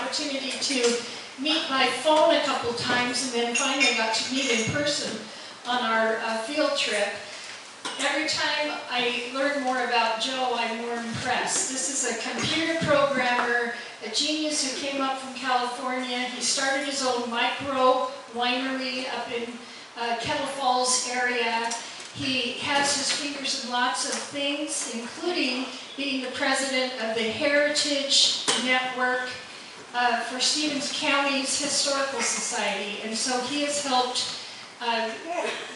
opportunity to meet by phone a couple times, and then finally got to meet in person on our field trip. Every time I learn more about Joe, I'm more impressed. This is a computer programmer, a genius who came up from California. He started his own micro winery up in Kettle Falls area. He has his fingers in lots of things, including being the president of the Heritage Network for Stevens County's Historical Society. And so he has helped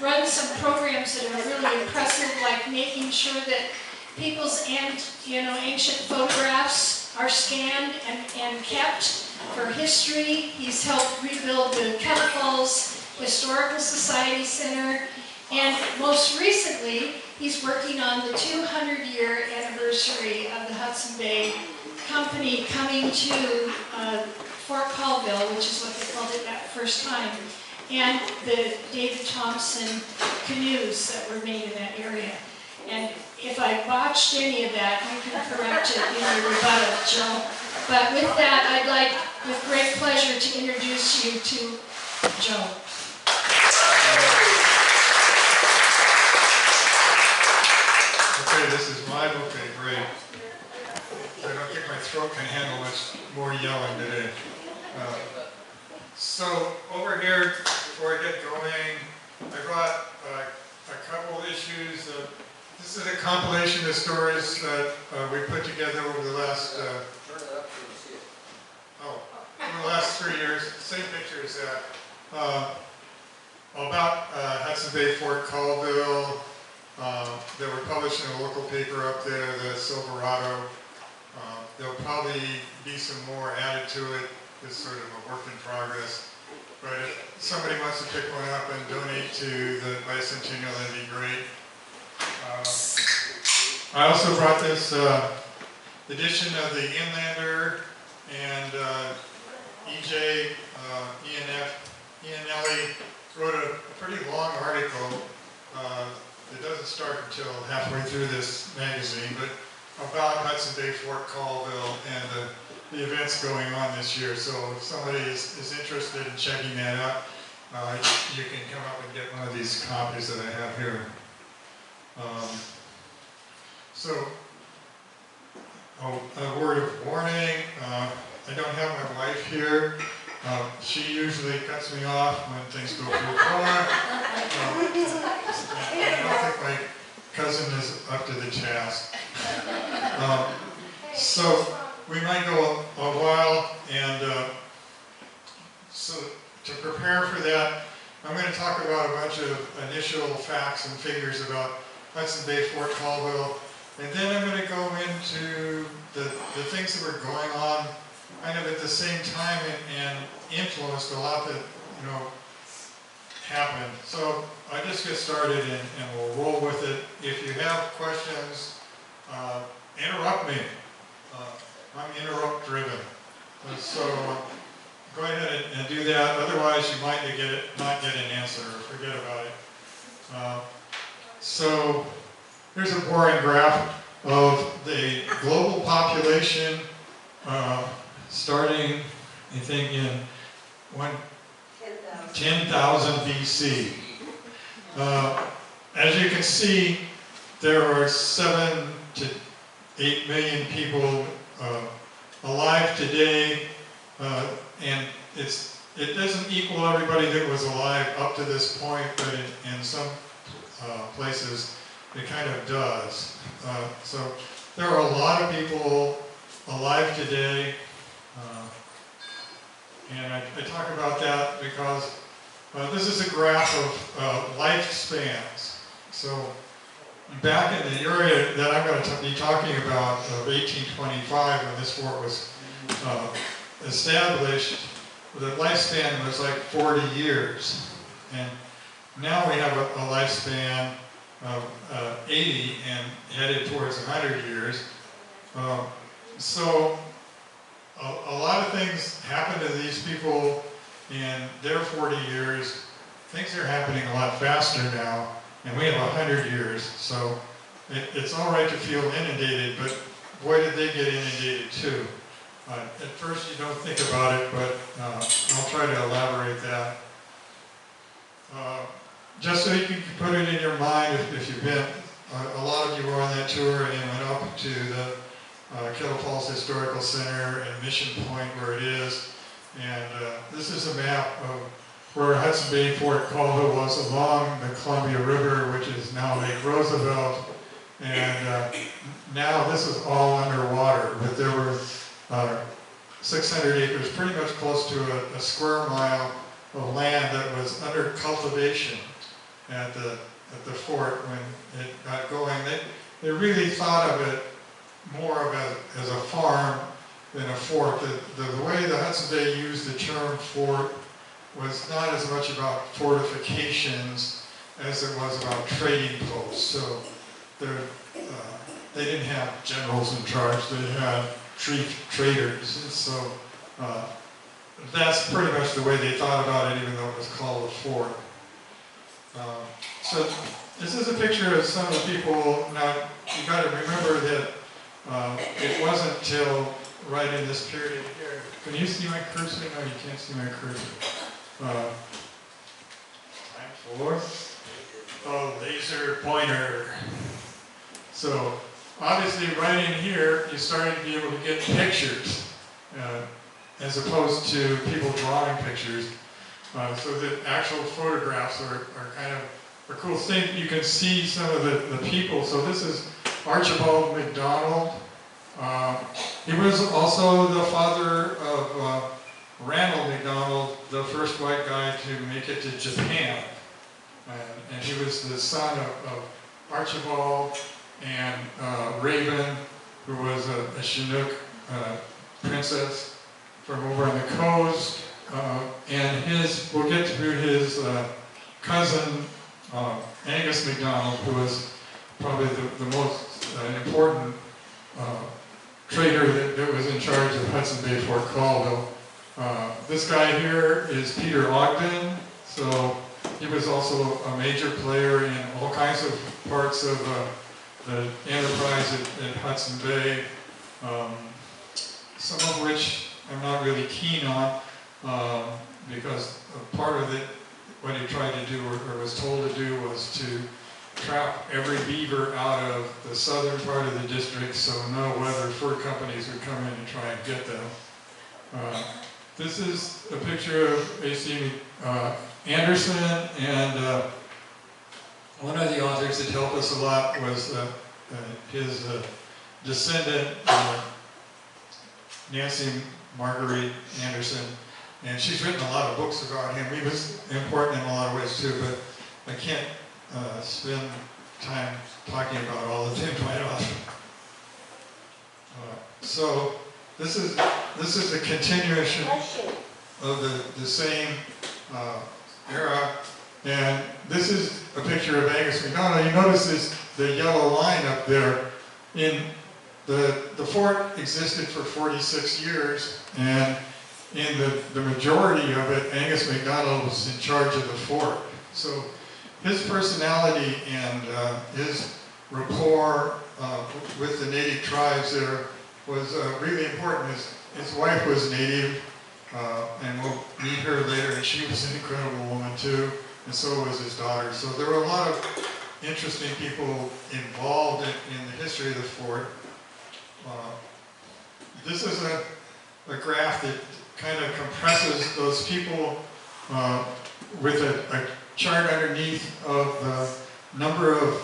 run some programs that are really impressive, like making sure that people's ancient photographs are scanned and kept for history. He's helped rebuild the Kettle Falls Historical Society Center, and most recently, he's working on the 200-year anniversary of the Hudson Bay Company coming to Fort Colvile, which is what they called it that first time, and the David Thompson canoes that were made in that area. And if I botched any of that, you can correct it in your rebuttal, Joe. But with that, I'd like, with great pleasure, to introduce you to Joe. Okay, this is mine. Okay, great. I don't think my throat can handle much more yelling today. So over here, before I get going, I brought a couple issues. This is a compilation of stories that we put together over the last over the last 3 years. Same pictures about Hudson Bay, Fort Colvile. They were published in a local paper up there, the Silverado. There'll probably be some more added to it. It's sort of a work in progress. But if somebody wants to pick one up and donate to the bicentennial, that'd be great. I also brought this edition of the Inlander, and Ian wrote a pretty long article. It doesn't start until halfway through this magazine, but about Hudson Bay, Fort Colvile, and the events going on this year. So if somebody is interested in checking that out, you can come up and get one of these copies that I have here. A word of warning, I don't have my wife here. She usually cuts me off when things go too far. I don't think my cousin is up to the task. So we might go a while, and so to prepare for that, I'm going to talk about a bunch of initial facts and figures about Hudson Bay, Fort Colvile, and then I'm going to go into the things that were going on kind of at the same time and influenced a lot that, happened. So I just get started and we'll roll with it. If you have questions, interrupt me. I'm interrupt driven. So go ahead and do that. Otherwise, you might not get an answer or forget about it. So here's a boring graph of the global population starting, I think, in 10,000 BC. As you can see, there are 7 to 8 million people alive today, and it doesn't equal everybody that was alive up to this point, but in some places it kind of does. So there are a lot of people alive today, and I talk about that because this is a graph of lifespans. So back in the area that I'm going to be talking about of 1825, when this fort was established, the lifespan was like 40 years. And now we have a lifespan of 80 and headed towards 100 years. So a lot of things happen to these people in their 40 years. Things are happening a lot faster now, and we have 100 years. So it's all right to feel inundated, but boy did they get inundated too. At first you don't think about it, but I'll try to elaborate that. Just so you can put it in your mind, if you've been, a lot of you were on that tour and went up to the Kettle Falls Historical Center and Mission Point where it is. And this is a map of where Hudson Bay Fort Colvile was along the Columbia River, which is now Lake Roosevelt. And now this is all underwater, but there were 600 acres, pretty much close to a square mile of land that was under cultivation at the fort when it got going. They really thought of it more of as a farm than a fort. The way the Hudson Bay used the term fort was not as much about fortifications as it was about trading posts. So they didn't have generals in charge, they had traders. And so that's pretty much the way they thought about it, even though it was called a fort. So this is a picture of some of the people. Now, you got to remember that it wasn't till right in this period here. Can you see my cursor? No, you can't see my cursor. Time for a laser pointer. So obviously right in here, you're starting to be able to get pictures as opposed to people drawing pictures. So the actual photographs are kind of a cool thing. You can see some of the people. So this is Archibald McDonald. He was also the father of Randall McDonald, the first white guy to make it to Japan. And he was the son of Archibald and Raven, who was a Chinook princess from over on the coast. And we'll get to his cousin, Angus McDonald, who was probably the most important trader that was in charge of Hudson Bay Fort Colvile. This guy here is Peter Ogden, so he was also a major player in all kinds of parts of the enterprise at Hudson Bay, some of which I'm not really keen on, because part of it, what he tried to do or was told to do was to trap every beaver out of the southern part of the district so no other fur companies would come in and try and get them. This is a picture of A.C. Anderson, and one of the authors that helped us a lot was his descendant, Nancy Marguerite Anderson, and she's written a lot of books about him. He was important in a lot of ways too, but I can't spend time talking about all of them quite often. So this is a continuation of the same era, and this is a picture of Angus McDonald. You notice the yellow line up there. In the fort existed for 46 years, and in the majority of it, Angus McDonald was in charge of the fort. So his personality and his rapport with the native tribes there was really important. His wife was native, and we'll meet her later, and she was an incredible woman too, and so was his daughter. So there were a lot of interesting people involved in the history of the fort. This is a graph that kind of compresses those people with a chart underneath of the number of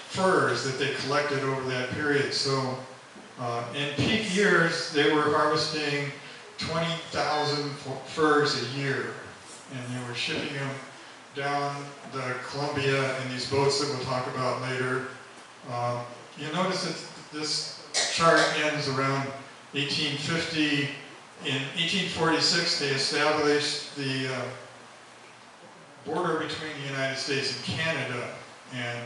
furs that they collected over that period. So in peak years, they were harvesting 20,000 furs a year, and they were shipping them down the Columbia in these boats that we'll talk about later. You notice that this chart ends around 1850. In 1846, they established the border between the United States and Canada, and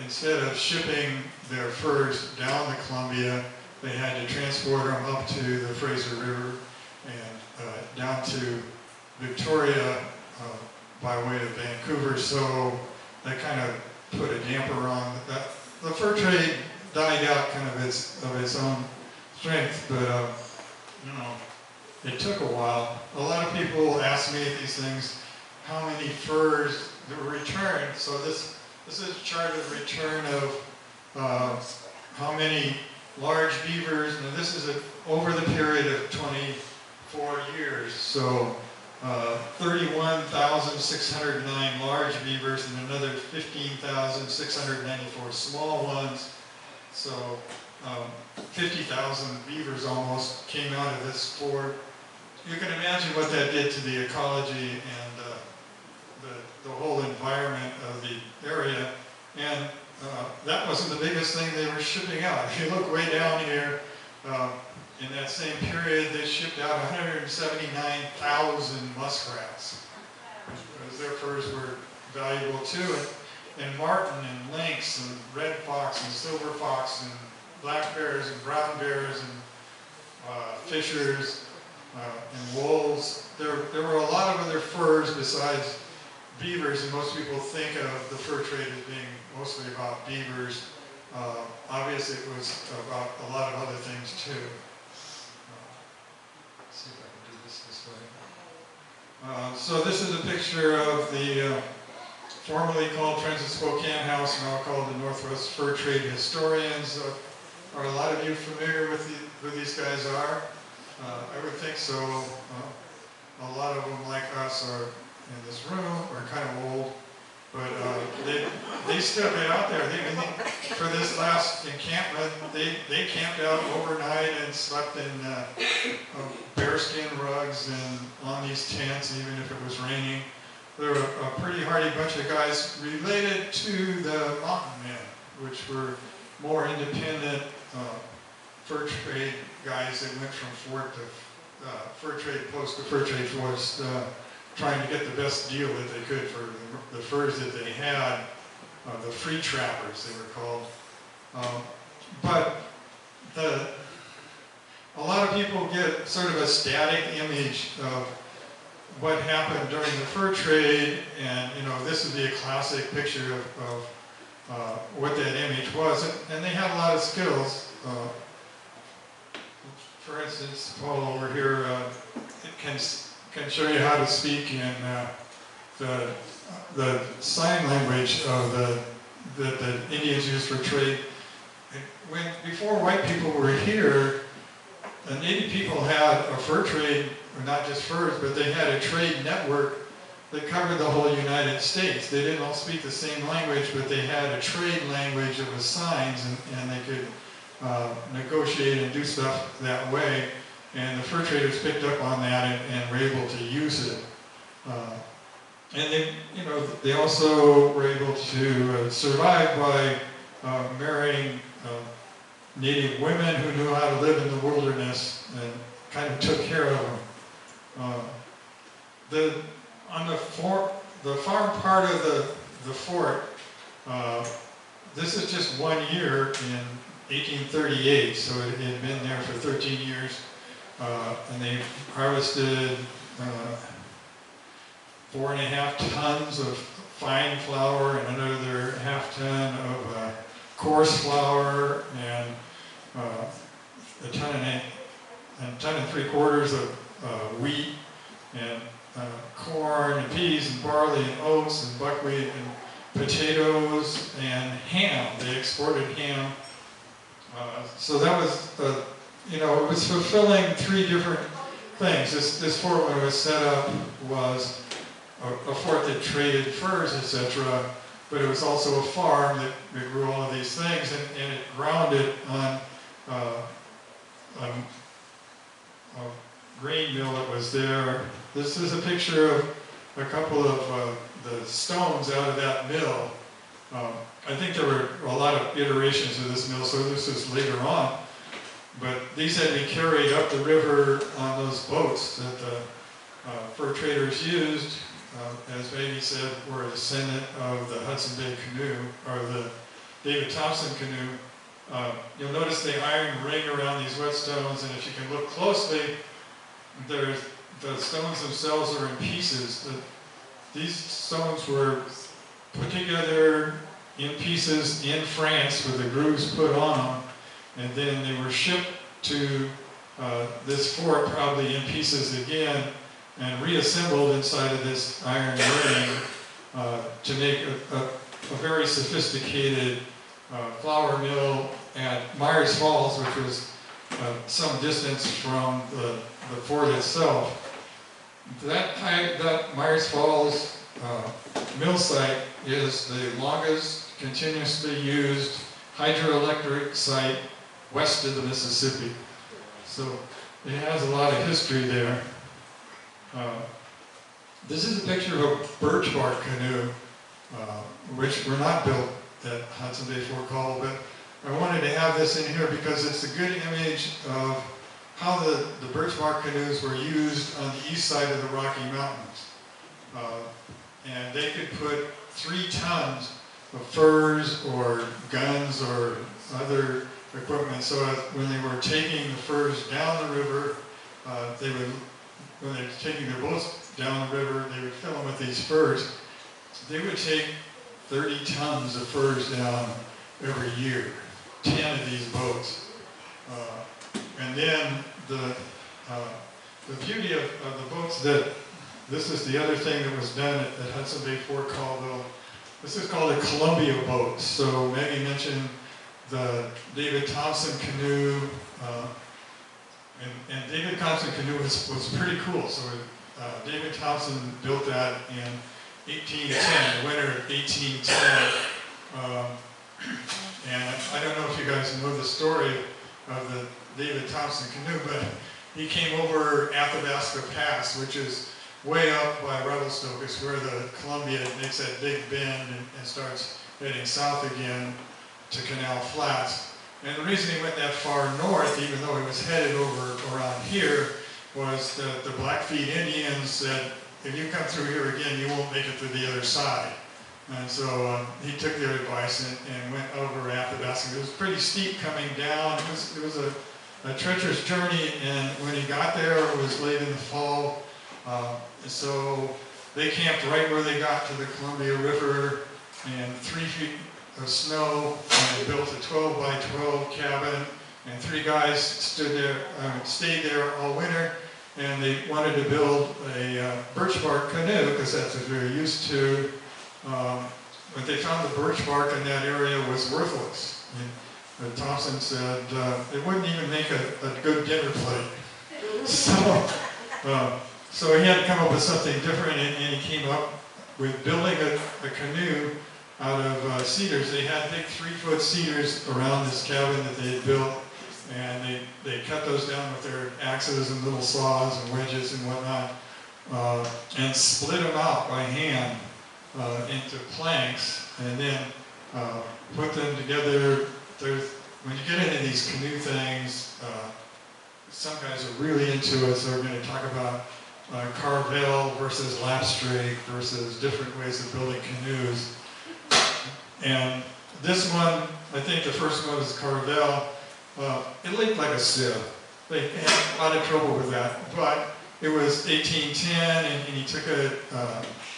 instead of shipping their furs down the Columbia, they had to transport them up to the Fraser River and down to Victoria by way of Vancouver. So that kind of put a damper on that. The fur trade died out kind of its own strength, but you know, it took a while. A lot of people ask me at these things, how many furs were returned. So this is a chart of the return of how many large beavers. Now this is over the period of 24 years. So 31,609 large beavers and another 15,694 small ones. So 50,000 beavers almost came out of this fort. You can imagine what that did to the ecology and the whole environment of the area. And that wasn't the biggest thing they were shipping out. If you look way down here, in that same period, they shipped out 179,000 muskrats, because their furs were valuable too. And marten and lynx and red fox and silver fox and black bears and brown bears and fishers and wolves. There were a lot of other furs besides beavers, and most people think of the fur trade as being mostly about beavers. Obviously it was about a lot of other things too. Let's see if I can do this way. So this is a picture of the formerly called Friends of Spokane House, now called the Northwest Fur Trade Historians. Are a lot of you familiar with who these guys are? I would think so. A lot of them, like us, are in this room, are kind of old, but they still get out there. For this last encampment, they camped out overnight and slept in bearskin rugs and on these tents, even if it was raining. They're a pretty hardy bunch of guys related to the mountain men, which were more independent fur trade guys that went from fort to fur trade post to fur trade force, trying to get the best deal that they could for the furs that they had. The free trappers, they were called. But a lot of people get sort of a static image of what happened during the fur trade, and this would be a classic picture of what that image was, and they had a lot of skills. For instance, Paul over here can show you how to speak in the sign language of that the Indians used for trade. Before white people were here, the Native people had a fur trade, or not just furs, but they had a trade network that covered the whole United States. They didn't all speak the same language, but they had a trade language that was signs, and they could negotiate and do stuff that way. And the fur traders picked up on that and were able to use it. And they also were able to survive by marrying Native women who knew how to live in the wilderness and kind of took care of them. On the farm part of the fort, this is just 1 year in 1838, so it had been there for 13 years, and they harvested 4.5 tons of fine flour and another ½ ton of coarse flour, and a ton and 3/4 of wheat, and corn and peas and barley and oats and buckwheat and potatoes and ham. They exported ham. So that was, it was fulfilling 3 different things. This fort, when it was set up, was a fort that traded furs, etc., but it was also a farm that grew all of these things, and it grounded on a grain mill that was there. This is a picture of a couple of the stones out of that mill. I think there were a lot of iterations of this mill, so this was later on. But these had to be carried up the river on those boats that the fur traders used. As Baby said, were a descendant of the Hudson Bay Canoe, or the David Thompson Canoe. You'll notice the iron ring around these whetstones, and if you can look closely, the stones themselves are in pieces. These stones were put together in pieces in France with the grooves put on them, and then they were shipped to this fort probably in pieces again and reassembled inside of this iron ring to make a very sophisticated flour mill at Myers Falls, which was some distance from the fort itself. That Myers Falls mill site is the longest continuously used hydroelectric site west of the Mississippi. So it has a lot of history there. This is a picture of a birch bark canoe, which were not built at Hudson Bay Fort Call, but I wanted to have this in here because it's a good image of how the birch bark canoes were used on the east side of the Rocky Mountains. And they could put 3 tons of furs or guns or other equipment, so when they were taking the furs down the river, when they were taking their boats down the river, they would fill them with these furs. They would take 30 tons of furs down every year, 10 of these boats. And then the beauty of the boats this is the other thing that was done at Hudson Bay Fort Colvile. This is called a Columbia boat. So Maggie mentioned the David Thompson canoe, and David Thompson canoe was pretty cool. So David Thompson built that in 1810, the winter of 1810. And I don't know if you guys know the story of the David Thompson canoe, but he came over Athabasca Pass, which is way up by Revelstoke. It's where the Columbia makes that big bend and starts heading south again to Canal Flats. And the reason he went that far north, even though he was headed over around here, was that the Blackfeet Indians said, if you come through here again, you won't make it to the other side. And so he took their advice and went over Athabasca. It was pretty steep coming down. It was a treacherous journey, and when he got there, it was late in the fall. So they camped right where they got to the Columbia River, and 3 feet of snow, and they built a 12 by 12 cabin, and 3 guys stayed there all winter, and they wanted to build a birch bark canoe, because that's what they were used to. But they found the birch bark in that area was worthless. And Thompson said it wouldn't even make a good dinner plate. So he had to come up with something different, and he came up with building a canoe out of cedars. They had big 3-foot cedars around this cabin that they had built, and they cut those down with their axes and little saws and wedges and whatnot, and split them out by hand into planks, and then put them together. When you get into these canoe things, some guys are really into it, so we're going to talk about Colvile versus lapstrake versus different ways of building canoes. And this one, I think the first one was Colvile. It looked like a sieve. They had a lot of trouble with that, but it was 1810, and he took it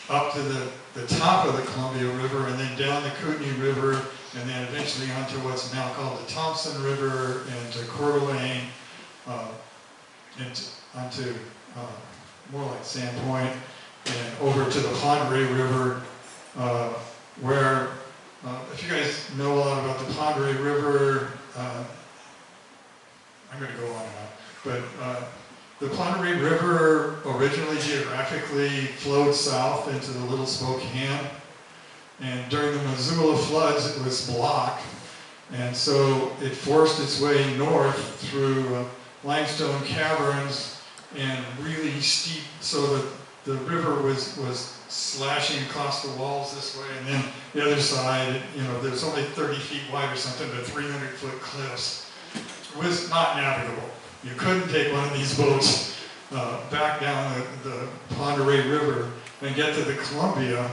up to the top of the Columbia River, and then down the Kootenai River, and then eventually onto what's now called the Thompson River, and to Coeur d'Alene, and onto more like Sandpoint, and over to the Pondray River, where, if you guys know a lot about the Pondray River, I'm going to go on now, but the Pondray River originally geographically flowed south into the Little Spokane, and during the Missoula floods it was blocked, and so it forced its way north through limestone caverns and really steep, so that the river was slashing across the walls this way, and then the other side, there was only 30 feet wide or something, but 300-foot cliffs. It was not navigable. You couldn't take one of these boats back down the Pondray River and get to the Columbia,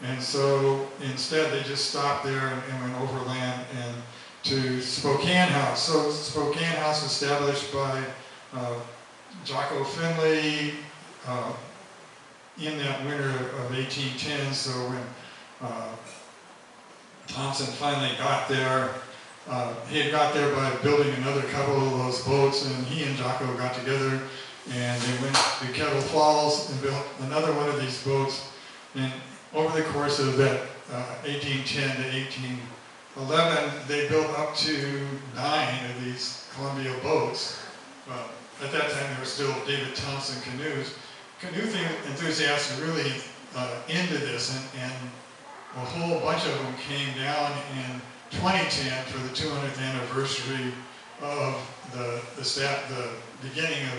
and so instead they just stopped there and went overland and to Spokane House. So Spokane House established by Jaco Finlay in that winter of 1810. So when Thompson finally got there, He had got there by building another couple of those boats, and he and Jaco got together and they went to Kettle Falls and built another one of these boats. And over the course of that 1810 to 1811, they built up to 9 of these Columbia boats. At that time, there were still David Thompson canoes. Canoe enthusiasts were really into this, and a whole bunch of them came down in 2010 for the 200th anniversary of the beginning of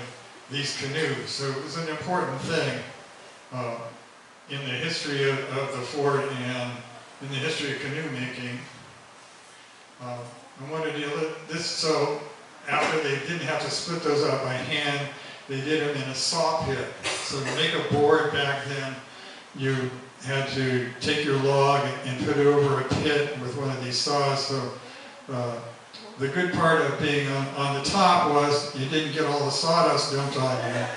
these canoes. So it was an important thing in the history of the fort and in the history of canoe making. I wanted to this so after they didn't have to split those up by hand, they did them in a saw pit. So to make a board back then, you had to take your log and put it over a pit with one of these saws. So the good part of being on the top was you didn't get all the sawdust dumped on you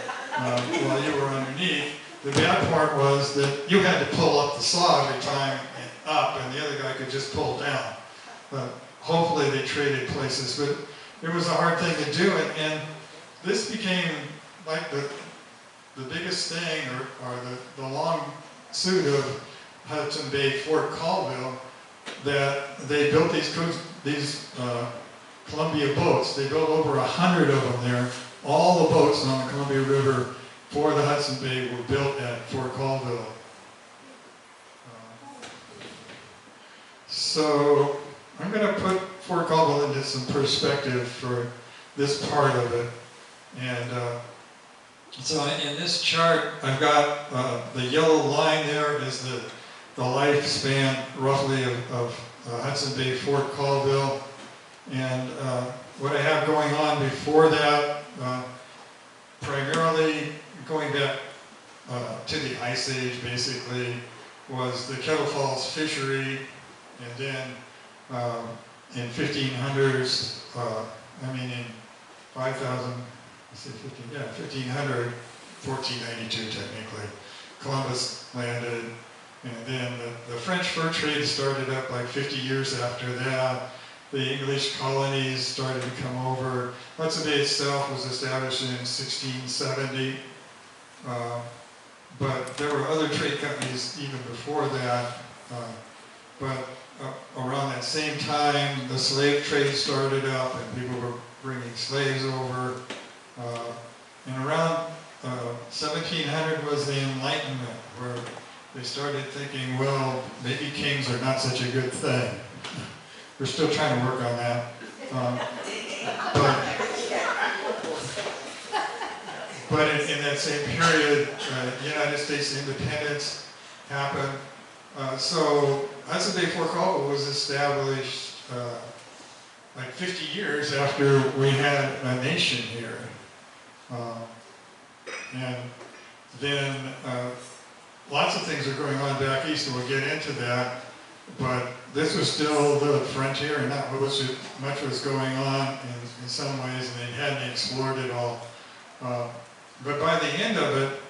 while you were underneath. The bad part was that you had to pull up the saw every time up, and the other guy could just pull down. But hopefully they traded places, but it was a hard thing to do, and this became like the biggest thing, or the long suit of Hudson Bay Fort Colvile, that they built these Columbia boats. They built over 100 of them there. All the boats on the Columbia River for the Hudson Bay were built at Fort Colvile. So I'm going to put Fort Colvile into some perspective for this part of it. And so in this chart, I've got the yellow line there is the lifespan roughly of Hudson Bay Fort Colvile. And what I have going on before that, primarily going back to the Ice Age basically, was the Kettle Falls fishery, and then in 1500s, in 5,000, let's say 1500, 1492 technically, Columbus landed, and then the French fur trade started up like 50 years after that. The English colonies started to come over. Hudson Bay itself was established in 1670, but there were other trade companies even before that. But around that same time, the slave trade started up and people were bringing slaves over. And around 1700 was the Enlightenment, where they started thinking, well, maybe kings are not such a good thing. We're still trying to work on that. But in that same period, United States independence happened. So Hudson Bay Fort Colvile was established like 50 years after we had a nation here. And then lots of things are going on back east, and we'll get into that. But this was still the frontier, and not much was going on in some ways, and they hadn't explored it all. But by the end of it,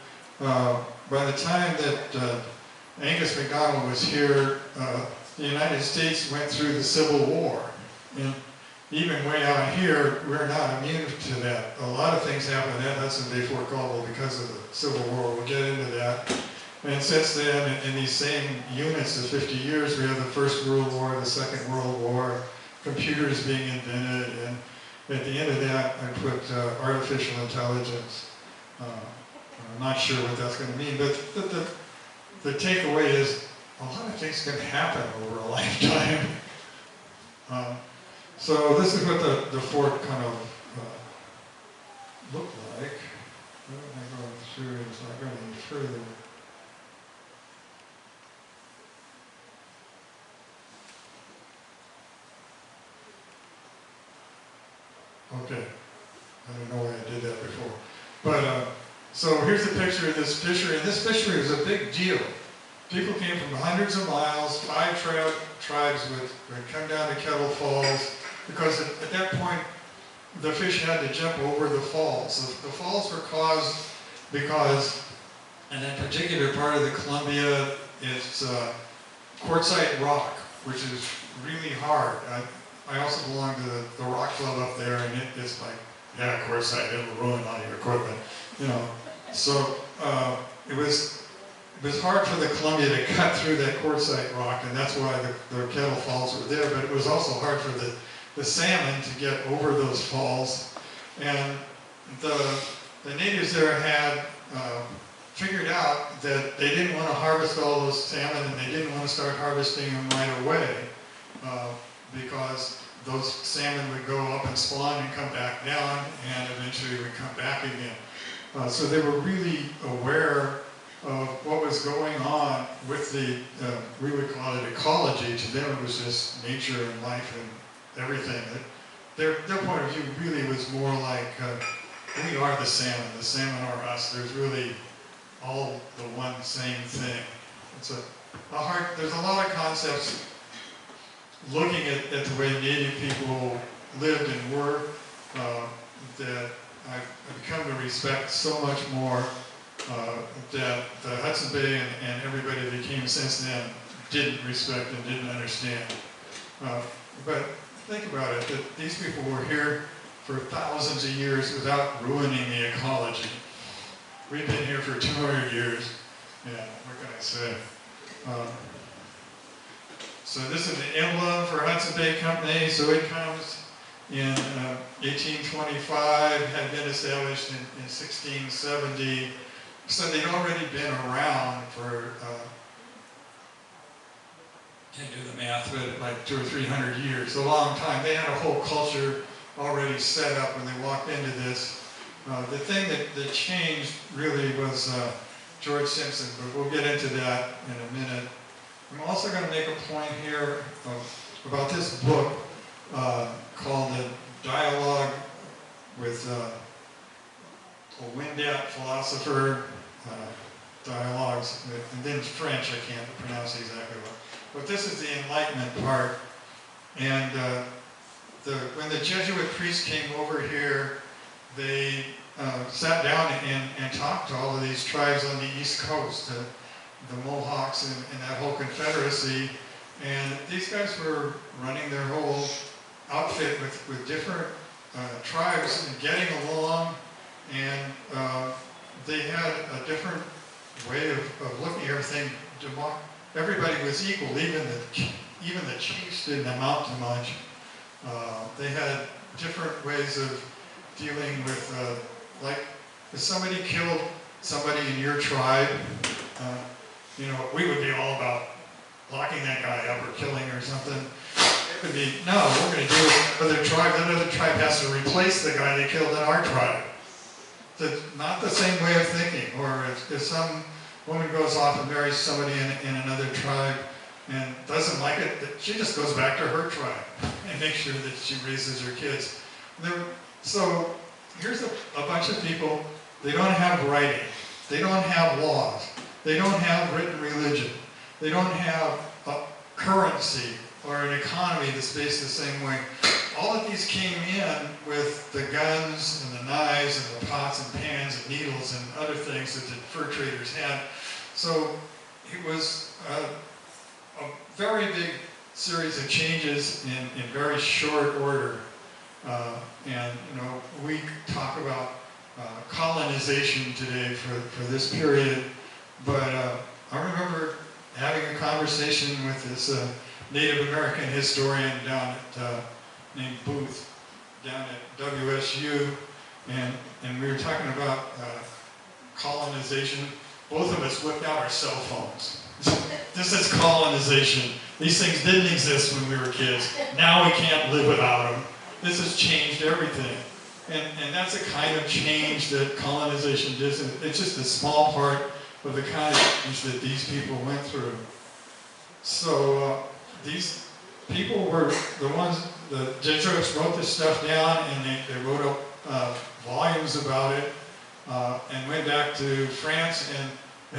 by the time that Angus MacDonald was here, the United States went through the Civil War. And even way out here, we're not immune to that. A lot of things happened at Hudson Bay Fort Colvile because of the Civil War. We'll get into that. And since then, in these same units of 50 years, we have the First World War, the Second World War, computers being invented, and at the end of that, I put artificial intelligence. I'm not sure what that's going to mean, but the takeaway is a lot of things can happen over a lifetime. So this is what the fort kind of looked like. What am I going through? It's not going any further. Okay, I don't know why I did that before. But, so here's a picture of this fishery, and this fishery was a big deal. People came from hundreds of miles, 5 tribes would come down to Kettle Falls, because at that point, the fish had to jump over the falls. The falls were caused because, in that particular part of the Columbia, it's quartzite rock, which is really hard. I also belong to the rock club up there, and it's like, yeah, of course, it'll ruin all your equipment, you know. So it was hard for the Columbia to cut through that quartzite rock, and that's why the Kettle Falls were there. But it was also hard for the salmon to get over those falls, and the natives there had figured out that they didn't want to harvest all those salmon, and they didn't want to start harvesting them right away because those salmon would go up and spawn and come back down, and eventually would come back again. So they were really aware of what was going on with the, we would call it ecology. To them it was just nature and life and everything. Their point of view really was more like, we are the salmon are us. There's really all the one same thing. It's there's a lot of concepts looking at the way Native people lived and were that I've come to respect so much more that the Hudson Bay and everybody that came since then didn't respect and didn't understand. But think about it, that these people were here for thousands of years without ruining the ecology. We've been here for 200 years, and what can I say? So this is the emblem for Hudson Bay Company. So it comes in 1825, had been established in 1670. So they'd already been around for, can't do the math, but like 200 or 300 years, a long time. They had a whole culture already set up when they walked into this. The thing that changed really was George Simpson, but we'll get into that in a minute. I'm also going to make a point here about this book called The Dialogue with a Wendat Philosopher, Dialogues, and then French, I can't pronounce exactly well. But this is the Enlightenment part. And when the Jesuit priests came over here, they sat down and talked to all of these tribes on the East Coast, the Mohawks and that whole confederacy. And these guys were running their whole outfit with different tribes and getting along, and they had a different way of looking at everything. Everybody was equal, even the chiefs didn't amount to much. They had different ways of dealing with, like, if somebody killed somebody in your tribe, you know, we would be all about locking that guy up or killing or something. It would be, no, we're going to do it with another tribe. That other tribe has to replace the guy they killed in our tribe. It's not the same way of thinking. Or if some woman goes off and marries somebody in another tribe and doesn't like it, she just goes back to her tribe and makes sure that she raises her kids. So here's a bunch of people. They don't have writing. They don't have laws. They don't have written religion. They don't have a currency or an economy that's based the same way. All of these came in with the guns and the knives and the pots and pans and needles and other things that the fur traders had. So it was a very big series of changes in very short order. And you know, we talk about colonization today for this period, but I remember having a conversation with this Native American historian down at named Booth down at WSU, and we were talking about colonization. Both of us whipped out our cell phones. This is colonization. These things didn't exist when we were kids. Now we can't live without them. This has changed everything. And that's a kind of change that colonization does. It's just a small part of the kind of change that these people went through. So these people were the ones, the Jesuits wrote this stuff down, and they wrote up volumes about it, and went back to France, and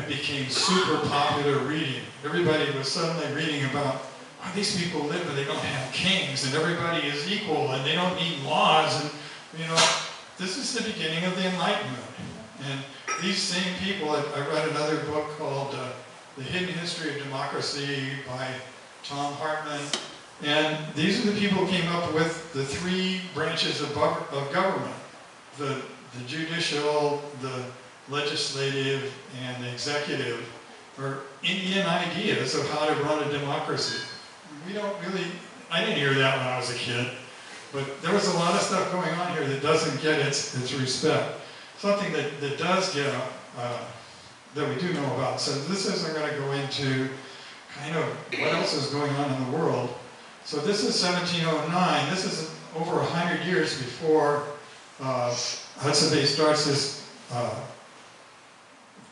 it became super popular reading. Everybody was suddenly reading about, oh, these people live, but they don't have kings, and everybody is equal, and they don't need laws, and you know, this is the beginning of the Enlightenment. And these same people, I read another book called The Hidden History of Democracy by Tom Hartman, And these are the people who came up with the three branches of government. The judicial, the legislative, and the executive are Indian ideas of how to run a democracy. We don't really, I didn't hear that when I was a kid, but there was a lot of stuff going on here that doesn't get its respect. Something that does get, that we do know about. So this isn't going to go into kind of what else is going on in the world. So this is 1709. This is over 100 years before Hudson Bay starts this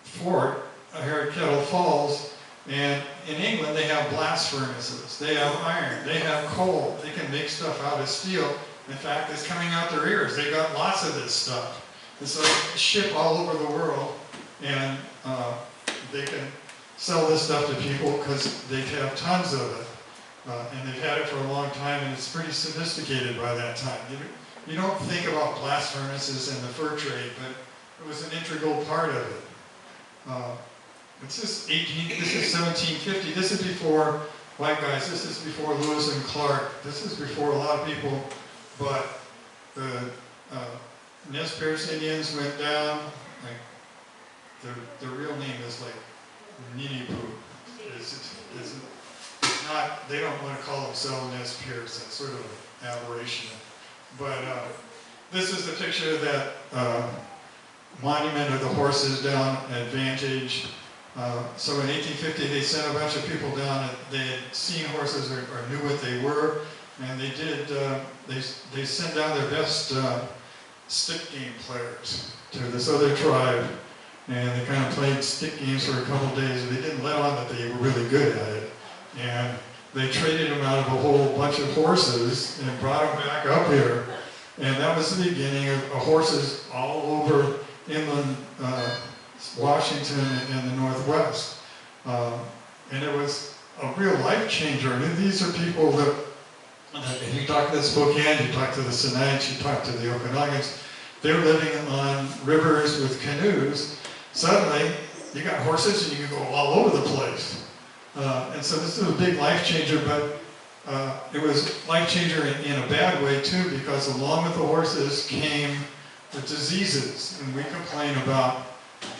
fort here at Kettle Falls. And in England, they have blast furnaces. They have iron. They have coal. They can make stuff out of steel. In fact, it's coming out their ears. They got lots of this stuff. And so they ship all over the world, and they can sell this stuff to people because they have tons of it. And they've had it for a long time, and it's pretty sophisticated by that time. You don't think about blast furnaces and the fur trade, but it was an integral part of it. This is 1750. This is before white guys. This is before Lewis and Clark. This is before a lot of people, but the Nez Perce Indians went down. Like their real name is like Ninipu. It's not. They don't want to call themselves Nez Perce. That's sort of an aberration. But this is the picture of that monument of the horses down at Vantage. So in 1850, they sent a bunch of people down. They had seen horses or knew what they were, and they did. They sent down their best stick game players to this other tribe, and they kind of played stick games for a couple days. And they didn't let on that they were really good at it, and they traded them out of a whole bunch of horses and brought them back up here, and that was the beginning of horses all over inland Washington and the Northwest. And it was a real life changer. And these are people that, if you talk to the Spokane, you talk to the Sinaiaks, you talk to the Okanogans, they're living on rivers with canoes. Suddenly, you got horses and you can go all over the place. And so this is a big life changer, but it was life changer in a bad way too, because along with the horses came the diseases. And we complain about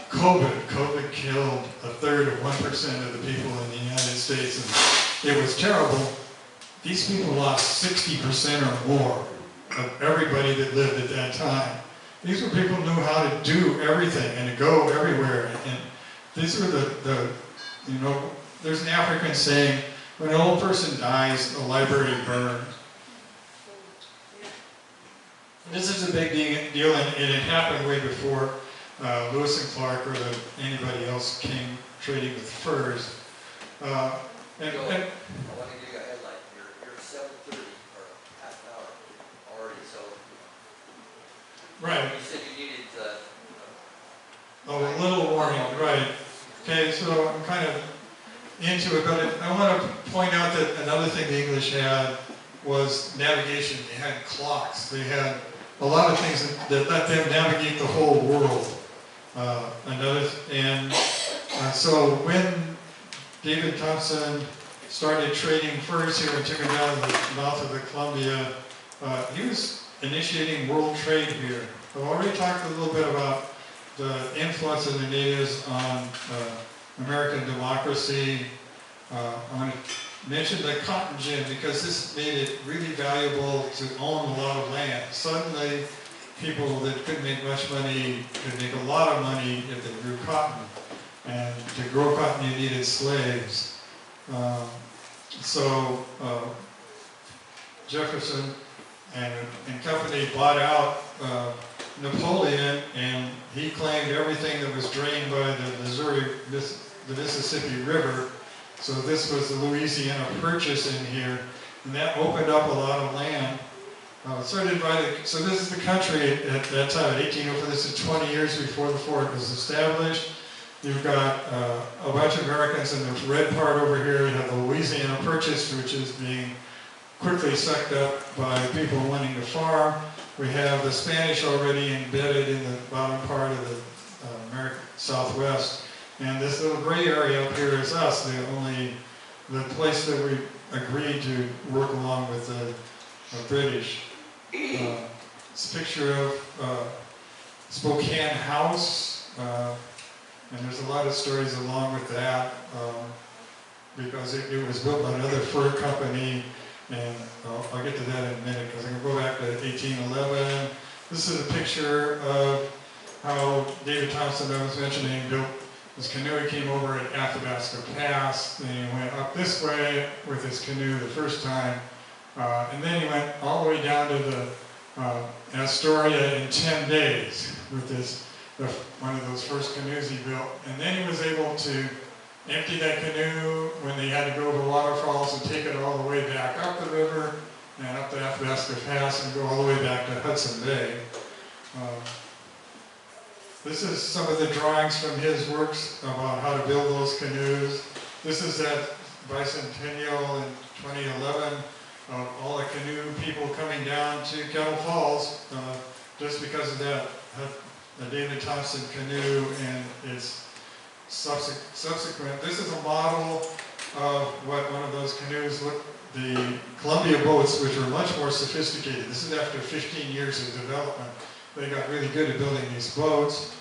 COVID. COVID killed 1/3 of 1% of the people in the United States, and it was terrible. These people lost 60% or more of everybody that lived at that time. These were people who knew how to do everything and to go everywhere. And these were there's an African saying, when an old person dies, the library burns. This is a big deal, and it happened way before Lewis and Clark or anybody else came trading with furs. I want to give you a headline. You're 7:30 or half an hour already, so. Right. You said you needed. A little warning, right. Okay, so I'm kind of into it, but I want to point out that another thing the English had was navigation. They had clocks. They had a lot of things that let them navigate the whole world. So when David Thompson started trading furs here and took them down to the mouth of the Columbia, he was initiating world trade here. I've already talked a little bit about the influence of the natives on American democracy. I want to mention the cotton gin because this made it really valuable to own a lot of land. Suddenly, people that couldn't make much money could make a lot of money if they grew cotton. And to grow cotton, you needed slaves. So Jefferson and company bought out Napoleon, and he claimed everything that was drained by the Mississippi River. So this was the Louisiana Purchase in here, and that opened up a lot of land. So this is the country at that time, at 1804. This is 20 years before the fort was established. You've got a bunch of Americans in the red part over here. You have the Louisiana Purchase, which is being quickly sucked up by people wanting to farm. We have the Spanish already embedded in the bottom part of the American Southwest. And this little gray area up here is us, the place that agreed to work along with the British. It's a picture of Spokane House, and there's a lot of stories along with that, because it was built by another fur company, and I'll get to that in a minute, because I'm going to go back to 1811. This is a picture of how David Thompson, I was mentioning, built his canoe. He came over at Athabasca Pass, and he went up this way with his canoe the first time, and then he went all the way down to the Astoria in 10 days with one of those first canoes he built. And then he was able to empty that canoe when they had to go to the waterfalls and take it all the way back up the river and up the Athabasca Pass and go all the way back to Hudson Bay. This is some of the drawings from his works about how to build those canoes. This is that bicentennial in 2011. All the canoe people coming down to Kettle Falls just because of that David Thompson canoe and its subsequent. This is a model of what one of those canoes looked. The Columbia boats, which were much more sophisticated. This is after 15 years of development. They got really good at building these boats.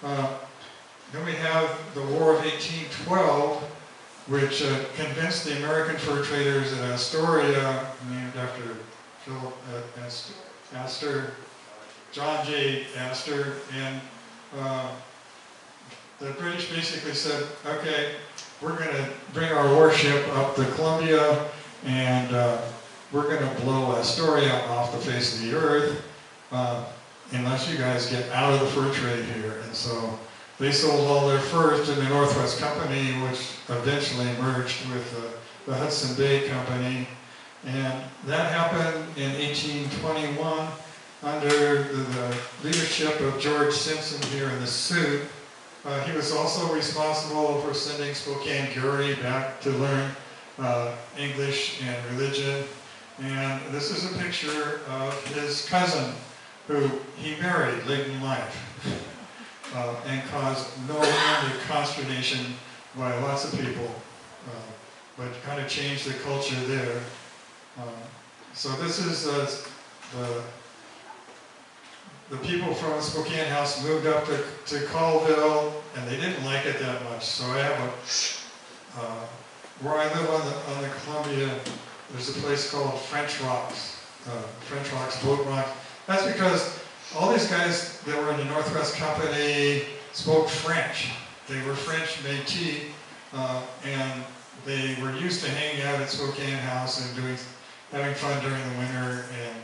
Then we have the War of 1812. Which convinced the American fur traders in Astoria, named after Philip Astor, John J. Astor, and the British basically said, okay, we're going to bring our warship up the Columbia, and we're going to blow Astoria off the face of the earth, unless you guys get out of the fur trade here. And so they sold all their furs to the Northwest Company, which eventually merged with the Hudson Bay Company. And that happened in 1821 under the leadership of George Simpson here in the suit. He was also responsible for sending Spokane Gary back to learn English and religion. And this is a picture of his cousin, who he married late in life. And caused no end of consternation by lots of people, but kind of changed the culture there. So this is the people from Spokane House moved up to Colvile, and they didn't like it that much. So I have where I live on the Columbia, there's a place called French Rocks Boat Rock. That's because all these guys that were in the Northwest Company spoke French. They were French Métis, and they were used to hanging out at Spokane House and having fun during the winter. And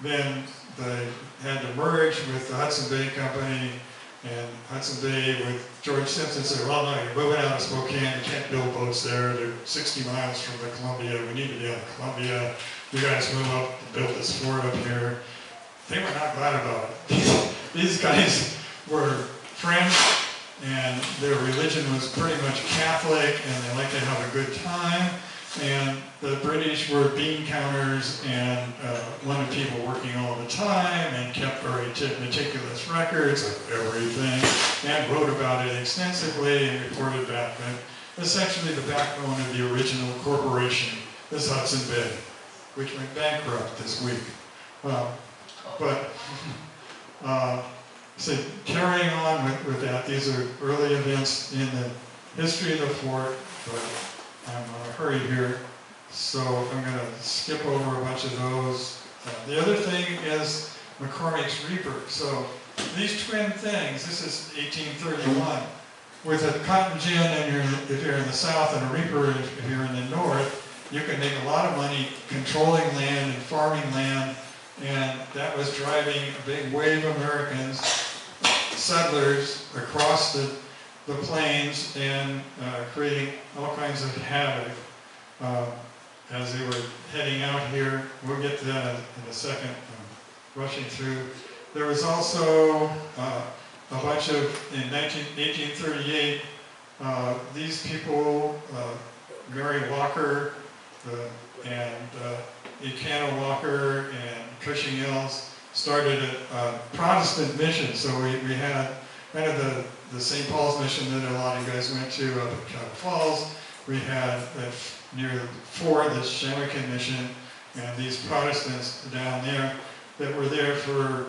then they had to merge with the Hudson Bay Company, and Hudson Bay with George Simpson said, well, no, you're moving out of Spokane, you can't build boats there. They're 60 miles from the Columbia. We need to be on the Columbia. You guys move up and build this fort up here. They were not glad about it. These guys were French, and their religion was pretty much Catholic, and they liked to have a good time. And the British were bean counters and wanted people working all the time and kept very meticulous records of everything and wrote about it extensively and reported back. And essentially the backbone of the original corporation is Hudson Bay, which went bankrupt this week. So carrying on with that, these are early events in the history of the fort, but I'm in a hurry here, so I'm going to skip over a bunch of those. The other thing is McCormick's Reaper. So these twin things, this is 1831. With a cotton gin, if you're in the south, and a Reaper if you're in the north, you can make a lot of money controlling land and farming land. And that was driving a big wave of Americans, settlers, across the plains and creating all kinds of havoc as they were heading out here. We'll get to that in a second, rushing through. There was also a bunch of, in 1838, these people, Mary Walker and Ecana Walker and Cushing Ells started a Protestant mission. So we had kind of the St. Paul's mission that a lot of you guys went to up at Kettle Falls. We had near the fort, the Shamokin Mission, and these Protestants down there that were there for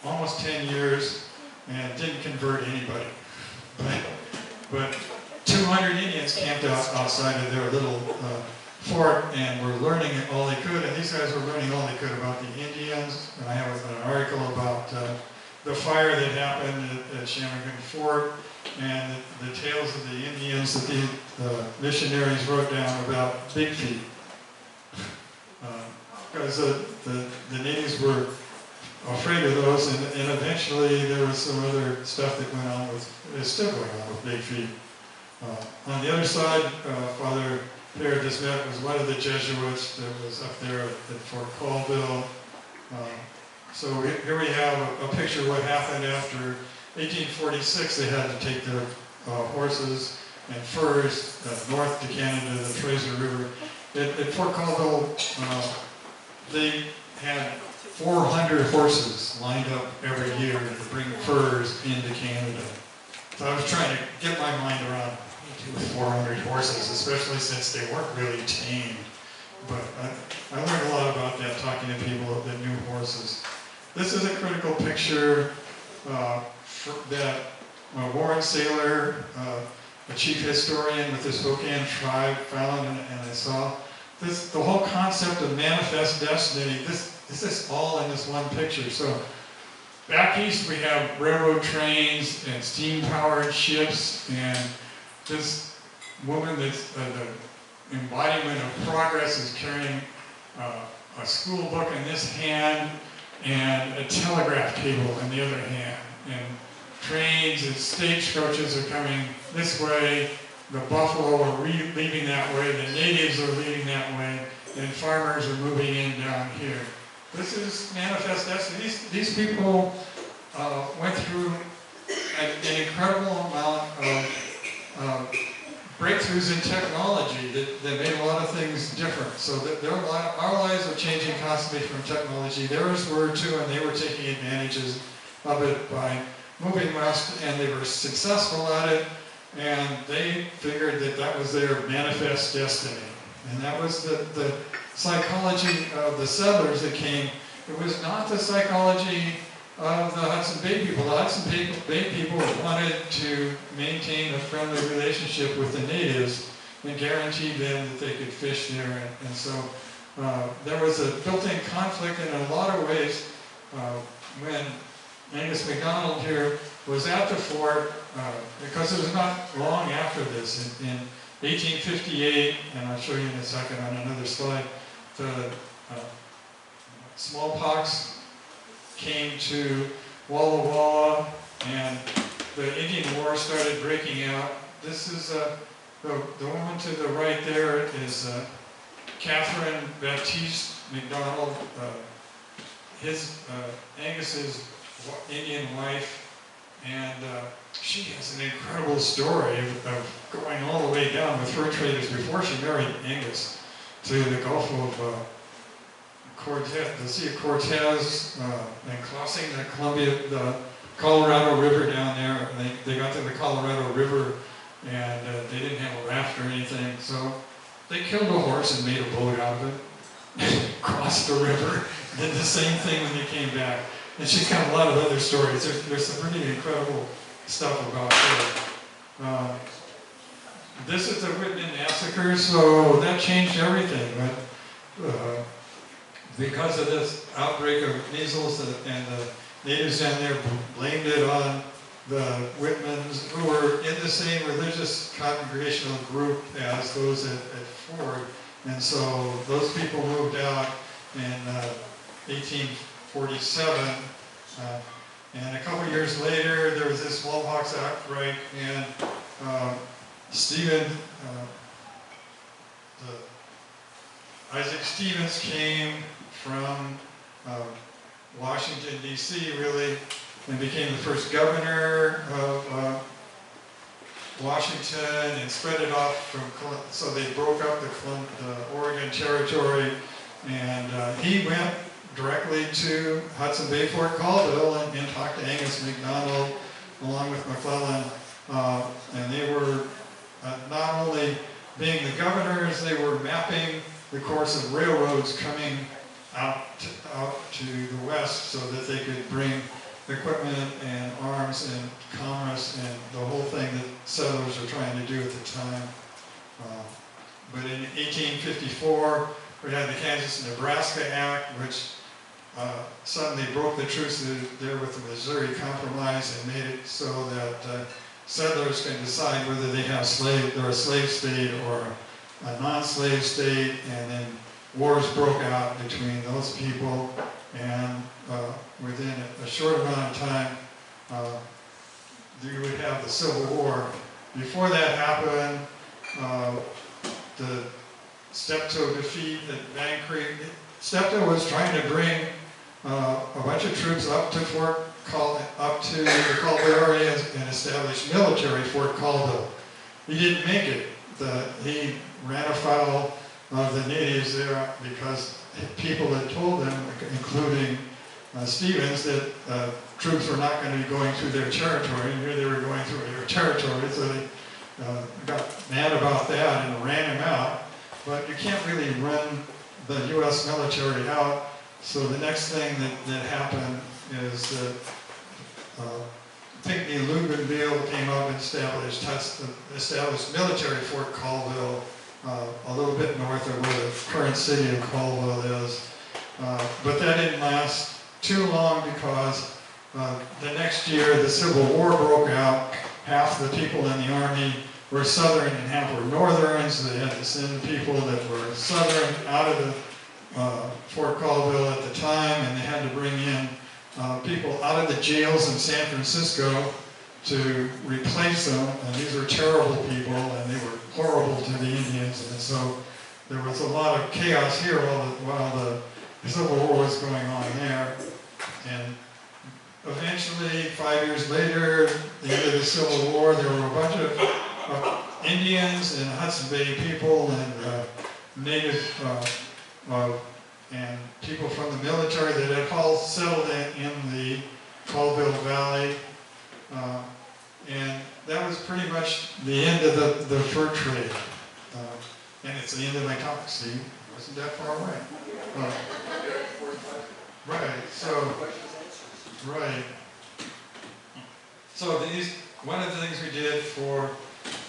almost 10 years and didn't convert anybody. But 200 Indians camped outside of their little fort and were learning all they could, and these guys were learning all they could about the Indians. And I have an article about the fire that happened at Shamokin Fort and the tales of the Indians that the missionaries wrote down about Big Feet. Because the natives were afraid of those, and eventually there was some other stuff that went on with, is still going on with Big Feet. On the other side, Father Pierre Desmet was one of the Jesuits that was up there at Fort Colvile. So here we have a picture of what happened after 1846. They had to take their horses and furs north to Canada, the Fraser River. At Fort Colvile, they had 400 horses lined up every year to bring furs into Canada. So I was trying to get my mind around 400 horses, especially since they weren't really tamed. But I learned a lot about that talking to people that knew horses. This is a critical picture that Warren Saylor, a chief historian with the Spokane tribe, found, and I saw. The whole concept of manifest destiny, this is all in this one picture. So back east we have railroad trains and steam-powered ships, and this woman that's the embodiment of progress is carrying a school book in this hand and a telegraph cable in the other hand. And trains and stagecoaches are coming this way. The buffalo are leaving that way, the natives are leaving that way, and farmers are moving in down here. This is manifest destiny. These people went through an incredible amount of breakthroughs in technology that made a lot of things different. So that our lives are changing constantly from technology. Theirs were too, and they were taking advantages of it by moving west, and they were successful at it. And they figured that that was their manifest destiny. And that was the psychology of the settlers that came. It was not the psychology of the Hudson Bay people. The Hudson Bay people wanted to maintain a friendly relationship with the natives and guaranteed them that they could fish there. And so there was a built-in conflict in a lot of ways. When Angus MacDonald here was at the fort, because it was not long after this, in 1858, and I'll show you in a second on another slide, the smallpox came to Walla Walla, and the Indian War started breaking out. This is the woman to the right there is Catherine Baptiste MacDonald, Angus's Indian wife, and she has an incredible story of going all the way down with fur traders before she married Angus to the Gulf of Cortez, the Sea of Cortez, and crossing the Colorado River down there. They got to the Colorado River, and they didn't have a raft or anything, so they killed a horse and made a boat out of it, crossed the river, did the same thing when they came back. And she's got a lot of other stories. There's some pretty incredible stuff about her. This is the Whitman massacre, so that changed everything. But because of this outbreak of measles, and the natives down there blamed it on the Whitmans, who were in the same religious congregational group as those at Ford. And so those people moved out in 1847, and a couple years later there was this smallpox outbreak, and Isaac Stevens came from Washington, D.C., really, and became the first governor of Washington, and spread it off from, so they broke up the Oregon Territory, and he went directly to Hudson Bay Fort Colville and talked to Angus MacDonald along with McClellan, and they were not only being the governors, they were mapping the course of railroads coming out to the west so that they could bring equipment and arms and commerce and the whole thing that settlers were trying to do at the time. But in 1854, we had the Kansas-Nebraska Act, which suddenly broke the truce there with the Missouri Compromise and made it so that settlers can decide whether they're a slave state or a non-slave state, and then wars broke out between those people, and within a short amount of time, you would have the Civil War. Before that happened, the Steptoe defeat at Bank Creek. Steptoe was trying to bring a bunch of troops up to the Colvile area and establish military Fort Colville. He didn't make it. He ran afoul of the natives there because people had told them, including Stevens, that troops were not going to be going through their territory, and here they were going through their territory, so they got mad about that and ran him out. But you can't really run the U.S. military out, so the next thing that happened is that Pinckney Luganville came up and established military Fort Colville a little bit north of where the current city of Colville is. But that didn't last too long because the next year the Civil War broke out. Half the people in the Army were Southern and half were Northerns. They had to send people that were Southern out of the Fort Colville at the time, and they had to bring in people out of the jails in San Francisco to replace them, and these were terrible people, and they were horrible to the Indians, and so there was a lot of chaos here while the Civil War was going on there. And eventually, 5 years later, the end of the Civil War, there were a bunch of Indians and Hudson Bay people and native and people from the military that had all settled in the Colville Valley. And that was pretty much the end of the fur trade. And it's the end of my talk, see? It wasn't that far away. Right, so, right. So one of the things we did for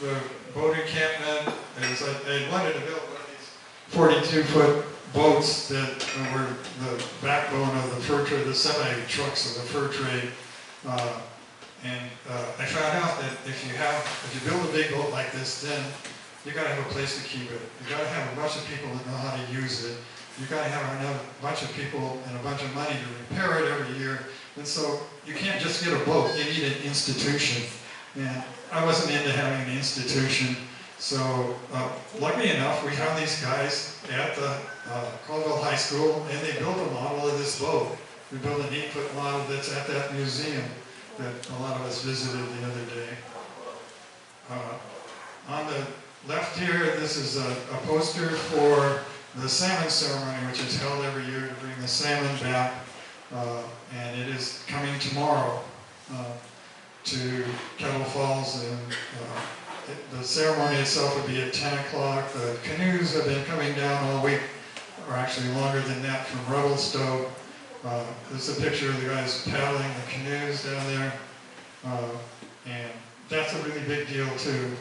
the boat encampment is I wanted to build one of these 42-foot boats that were the backbone of the fur trade, the semi-trucks of the fur trade. I found out that if you build a big boat like this, then you got to have a place to keep it. You got to have a bunch of people that know how to use it. You got to have a bunch of people and a bunch of money to repair it every year. And so you can't just get a boat. You need an institution. And I wasn't into having an institution. So luckily enough, we found these guys at the Colville High School, and they built a model of this boat. We built an 8-foot model that's at that museum that a lot of us visited the other day. On the left here, this is a poster for the salmon ceremony, which is held every year to bring the salmon back, and it is coming tomorrow to Kettle Falls, and the ceremony itself will be at 10 o'clock. The canoes have been coming down all week, or actually longer than that, from Revelstoke. This is a picture of the guys paddling the canoes down there, and that's a really big deal too,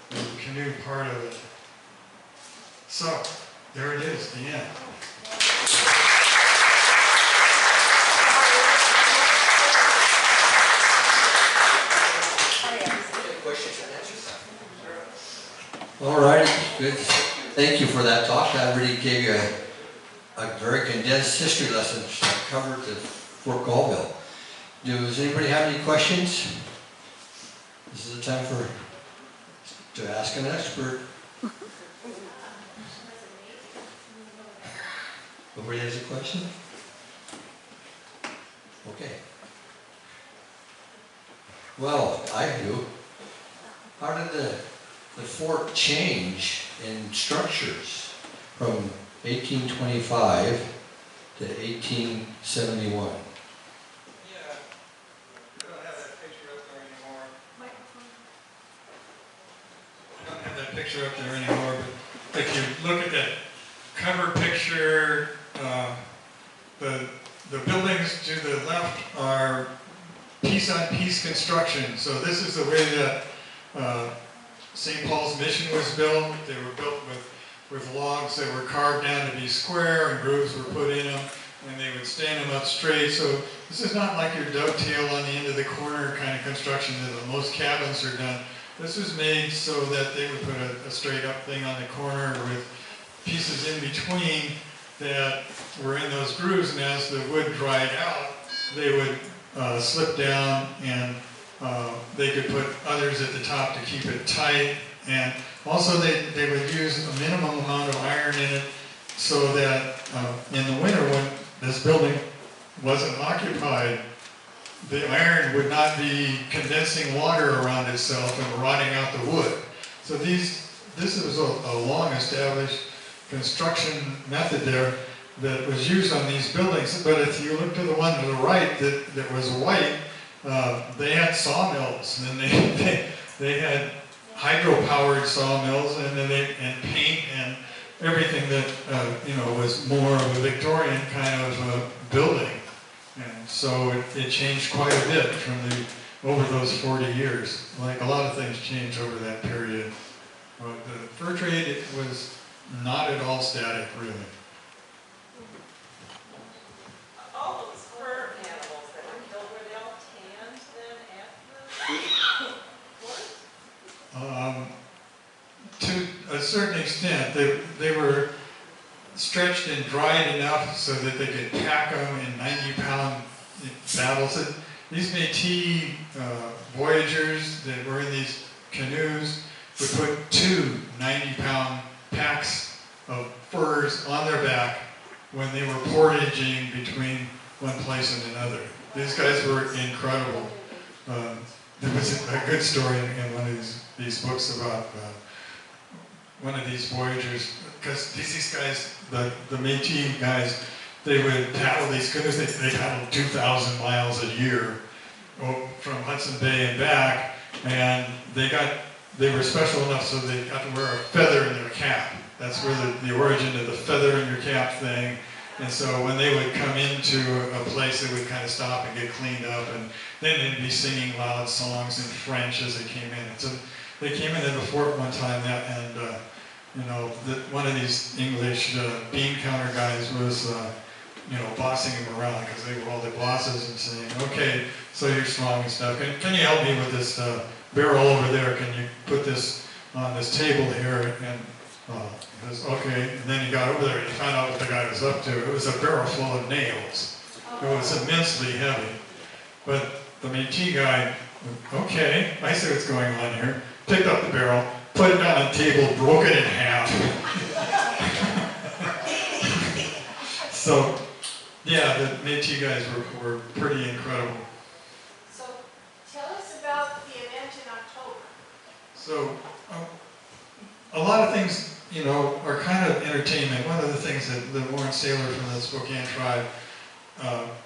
the canoe part of it. So, there it is, the end. Questions and answers? All right, good. Thank you for that talk. That really gave you a very condensed history lesson that covered the Fort Colville. Does anybody have any questions? This is the time to ask an expert. Nobody has a question? Okay. Well, I do. How did the fort change in structures from 1825 to 1871? Yeah, we don't have that picture up there anymore. We don't have that picture up there anymore, if you look at that cover picture, the buildings to the left are piece-on-piece construction. So this is the way that St. Paul's Mission was built. They were built with logs that were carved down to be square, and grooves were put in them, and they would stand them up straight. So this is not like your dovetail on the end of the corner kind of construction that most cabins are done. This was made so that they would put a straight up thing on the corner with pieces in between that were in those grooves, and as the wood dried out, they would slip down, and they could put others at the top to keep it tight. And also they would use a minimum amount of iron in it so that in the winter when this building wasn't occupied, the iron would not be condensing water around itself and rotting out the wood. So this is a long established construction method there that was used on these buildings. But if you look to the one to the right that was white, they had sawmills, and they had hydro-powered sawmills, and and paint and everything that was more of a Victorian kind of building. And so it changed quite a bit over those 40 years. Like a lot of things changed over that period. But the fur trade, it was not at all static, really. All those fur animals that were killed, were they all tanned then after? To a certain extent, they were stretched and dried enough so that they could pack them in 90-pound battles. These Métis voyagers that were in these canoes would put 2 90-pound packs of furs on their back when they were portaging between one place and another. These guys were incredible. There was a good story in one of these books about one of these voyagers, because these guys, the Métis guys, they would paddle these canoes. They paddled 2,000 miles a year from Hudson Bay and back, and they were special enough so they got to wear a feather in their cap. That's where the origin of the feather in your cap thing. And so when they would come into a place, they would kind of stop and get cleaned up, and then they'd be singing loud songs in French as they came in. So they came into the fort one time, and one of these English bean counter guys was, bossing them around because they were all the bosses and saying, "Okay, so you're strong and stuff. Can you help me with this barrel over there? Can you put this on this table here?" And he goes, "Okay." And then he got over there and he found out what the guy was up to. It was a barrel full of nails. It was immensely heavy. But the Métis guy, "Okay, I see what's going on here." Picked up the barrel, put it down on the table, broke it in half. So, yeah, the Métis guys were pretty incredible. So tell us about the event in October. So, a lot of things, are kind of entertainment. One of the things that the Warren Sailor from the Spokane tribe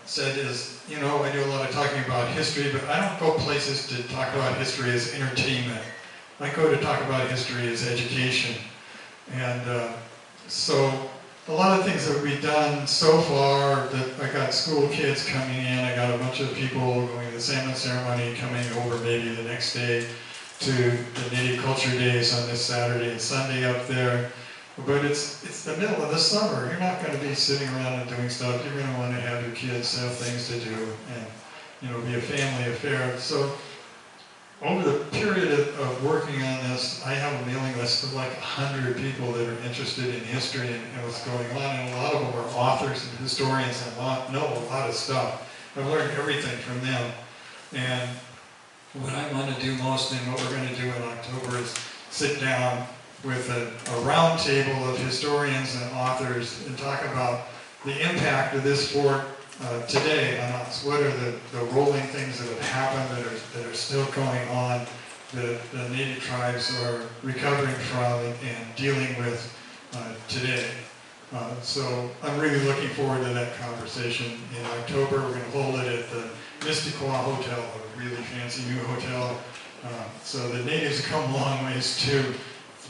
said is, I do a lot of talking about history, but I don't go places to talk about history as entertainment. I go to talk about history as education. And so a lot of things that we've done so far, that I got school kids coming in, I got a bunch of people going to the salmon ceremony, coming over maybe the next day to the Native Culture Days on this Saturday and Sunday up there. But it's the middle of the summer. You're not going to be sitting around and doing stuff. You're going to want to have your kids have things to do and, be a family affair. So over the period of working on this, I have a mailing list of like 100 people that are interested in history and what's going on. And a lot of them are authors and historians and know a lot of stuff. I've learned everything from them. And what I want to do most, and what we're going to do in October, is sit down with a round table of historians and authors and talk about the impact of this fort today on us. What are the rolling things that have happened that are still going on, that the Native tribes are recovering from and dealing with today. So I'm really looking forward to that conversation in October. We're going to hold it at the Mystiqua Hotel, a really fancy new hotel. So the natives come a long ways to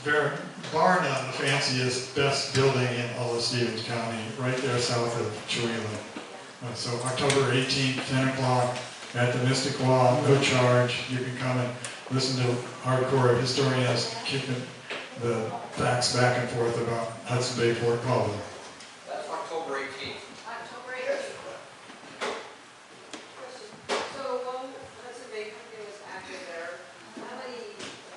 bar none, the fanciest, best building in all of Stevens County, right there south of Chewelah. So October 18th, 10 o'clock at the Mysticwa, no charge. You can come and listen to hardcore historians kicking the facts back and forth about Hudson Bay, Fort Colvile. That's October 18th. October 18th. So, Hudson Bay Company was active there. How many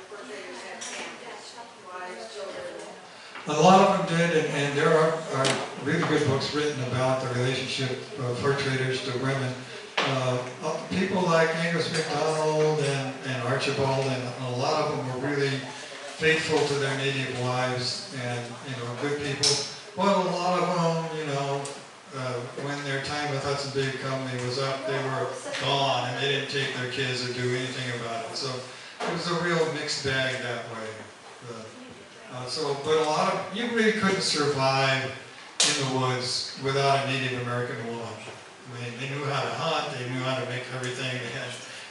fur traders had families, wives, children? A lot of them did, and there are really good books written about the relationship of fur traders to women. People like Angus MacDonald and Archibald, and a lot of them were really faithful to their native wives and, good people. But a lot of them, when their time with Hudson Bay Company was up, they were gone and they didn't take their kids or do anything about it. So it was a real mixed bag that way. But a lot of, you really couldn't survive in the woods without a Native American woman. I mean, they knew how to hunt, they knew how to make everything.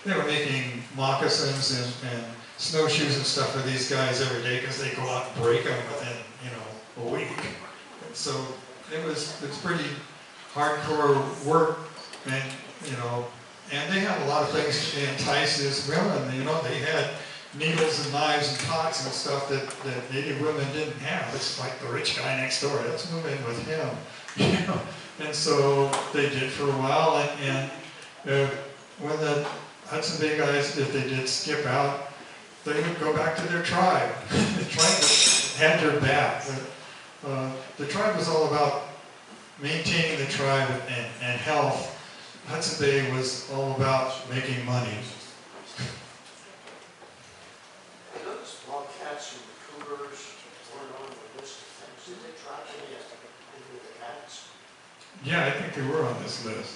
They were making moccasins and snowshoes and stuff for these guys every day because they go out and break them within, a week. And so it's pretty hardcore work, and and they had a lot of things to entice these women. They had needles and knives and pots and stuff that Native women didn't have. It's like the rich guy next door. Let's move in with him, And so they did for a while. And when the Hudson Bay guys, if they did skip out, they would go back to their tribe. The tribe had their back. The tribe was all about maintaining the tribe and health. Hudson Bay was all about making money. Cats and the cougars weren't on the list of things. Did they track any of the cats? Yeah, I think they were on this list.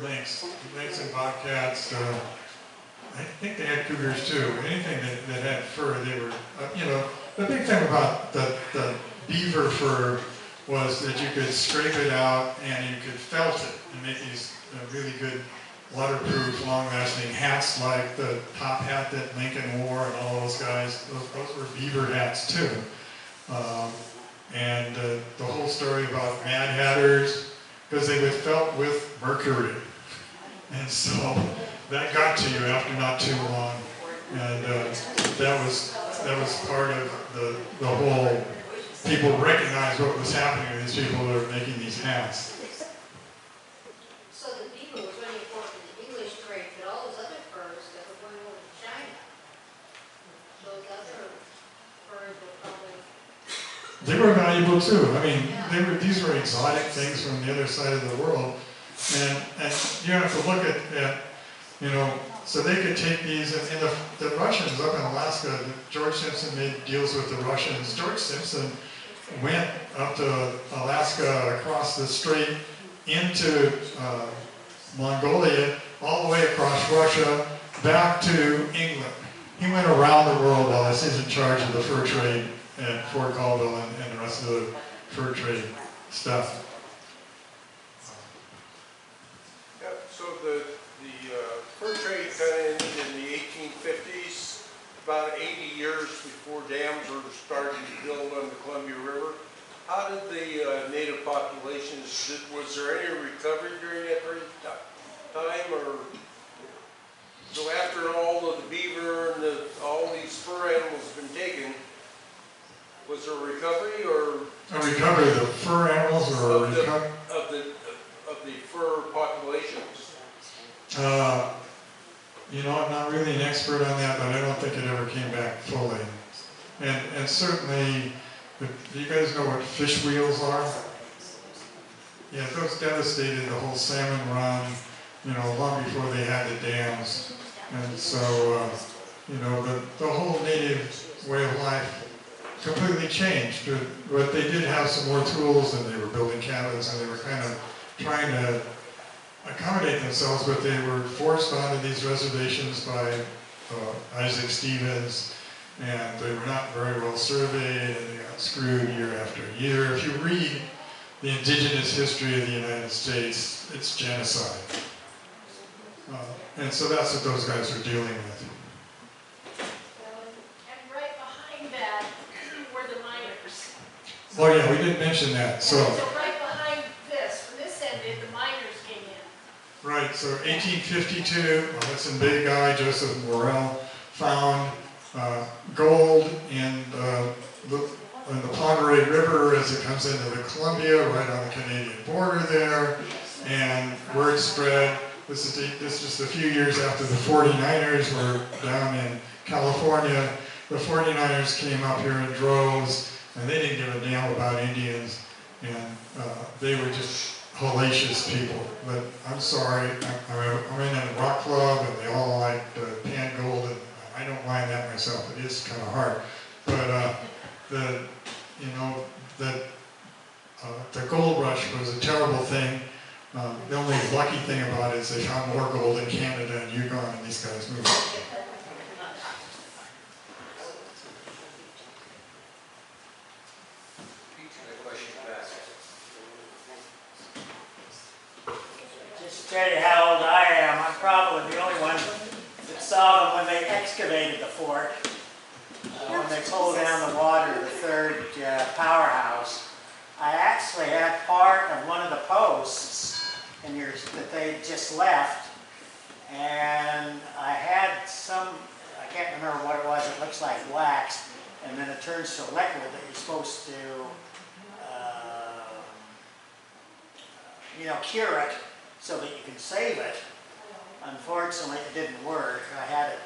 Lynx and bobcats. I think they had cougars too. Anything that had fur, they were, the big thing about the beaver fur was that you could scrape it out and you could felt it and make these really good waterproof, long-lasting hats like the top hat that Lincoln wore and all those guys. Those were beaver hats too. And the whole story about Mad Hatters, because they were felt with mercury. And so that got to you after not too long. And that was part of the whole, people recognized what was happening to these people that were making these hats. So the beaver was really important in the English trade, but all those other furs that were going over to China, those other furs were probably... They were valuable too. I mean, these were exotic things from the other side of the world. And you have to look at so they could take these, and the Russians up in Alaska, George Simpson made deals with the Russians. George Simpson went up to Alaska, across the strait, into Mongolia, all the way across Russia, back to England. He went around the world while he's in charge of the fur trade at Fort Colvile and the rest of the fur trade stuff. Yeah, so the fur trade kind of ended in the 1850s, about 80 years before dams were started to build on the Columbia River. How did the native populations, was there any recovery during that period of time, or so after all of the beaver and all these fur animals have been taken, was there a recovery, or A recovery of the fur animals, or a recovery? of the fur populations? I'm not really an expert on that, but I don't think it ever came back fully. And certainly, you guys know what fish wheels are? Yeah, those devastated the whole salmon run, long before they had the dams. And so, the whole native way of life completely changed. But they did have some more tools, and they were building cabins, and they were kind of trying to accommodate themselves, but they were forced onto these reservations by Isaac Stevens, and they were not very well surveyed, and they got screwed year after year. If you read the indigenous history of the United States, it's genocide. And so that's what those guys are dealing with. Oh yeah, we didn't mention that, so. right behind this, when this ended, the miners came in. Right, so 1852, a Hudson Bay guy, Joseph Morrell, found gold in the Ponderay River as it comes into the Columbia, right on the Canadian border there, and word spread. This is just a few years after the 49ers were down in California. The 49ers came up here in droves, and they didn't give a damn about Indians, and they were just hellacious people. But I'm sorry, I'm in a rock club, and they all like pan gold, and I don't mind that myself. It is kind of hard, but the gold rush was a terrible thing. The only lucky thing about it is they found more gold in Canada and Yukon, and these guys moved. Just to tell you how old I am, I'm probably the only one that saw them when they excavated the fort. When they pulled down the water, the third powerhouse. I actually had part of one of the posts that they just left, and I had some, I can't remember what it was, it looks like wax, and then it turns to liquid that you're supposed to, cure it so that you can save it. Unfortunately, it didn't work. I had it